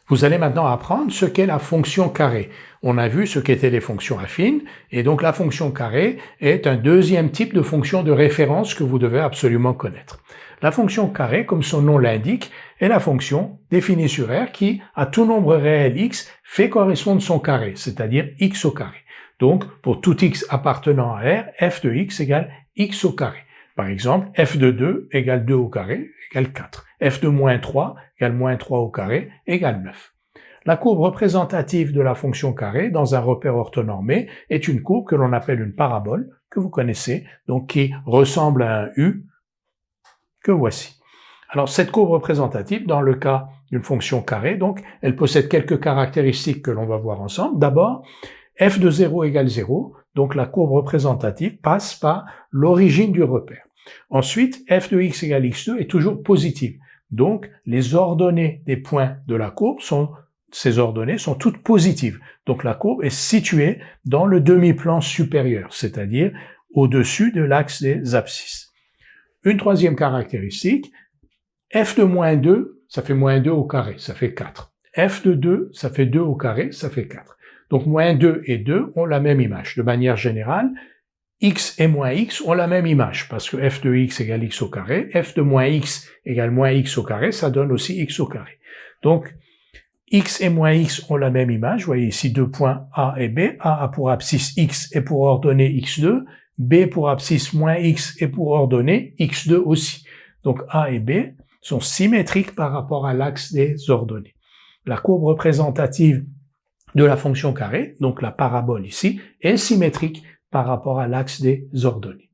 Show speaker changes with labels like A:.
A: Vous allez maintenant apprendre ce qu'est la fonction carré. On a vu ce qu'étaient les fonctions affines, et donc la fonction carré est un deuxième type de fonction de référence que vous devez absolument connaître. La fonction carré, comme son nom l'indique, est la fonction définie sur R qui, à tout nombre réel x, fait correspondre son carré, c'est-à-dire x au carré. Donc, pour tout x appartenant à R, f de x égale x au carré. Par exemple, f de 2 égale 2 au carré égale 4. f de moins 3 égale moins 3 au carré égale 9. La courbe représentative de la fonction carré dans un repère orthonormé est une courbe que l'on appelle une parabole, que vous connaissez, donc qui ressemble à un U, que voici. Alors, cette courbe représentative, dans le cas d'une fonction carré, donc, elle possède quelques caractéristiques que l'on va voir ensemble. D'abord, f de 0 égale 0, donc la courbe représentative passe par l'origine du repère. Ensuite, f de x égale x2 est toujours positive. Donc, les ordonnées des points de la courbe ces ordonnées sont toutes positives. Donc, la courbe est située dans le demi-plan supérieur, c'est-à-dire au-dessus de l'axe des abscisses. Une troisième caractéristique, f de moins 2, ça fait moins 2 au carré, ça fait 4. f de 2, ça fait 2 au carré, ça fait 4. Donc, moins 2 et 2 ont la même image. De manière générale, x et moins x ont la même image, parce que f de x égale x au carré, f de moins x égale moins x au carré, ça donne aussi x au carré. Donc, x et moins x ont la même image, vous voyez ici deux points A et B, A a pour abscisse x et pour ordonnée x2, B pour abscisse moins x et pour ordonnée x2 aussi. Donc, A et B sont symétriques par rapport à l'axe des ordonnées. La courbe représentative de la fonction carré, donc la parabole ici, est symétrique par rapport à l'axe des ordonnées.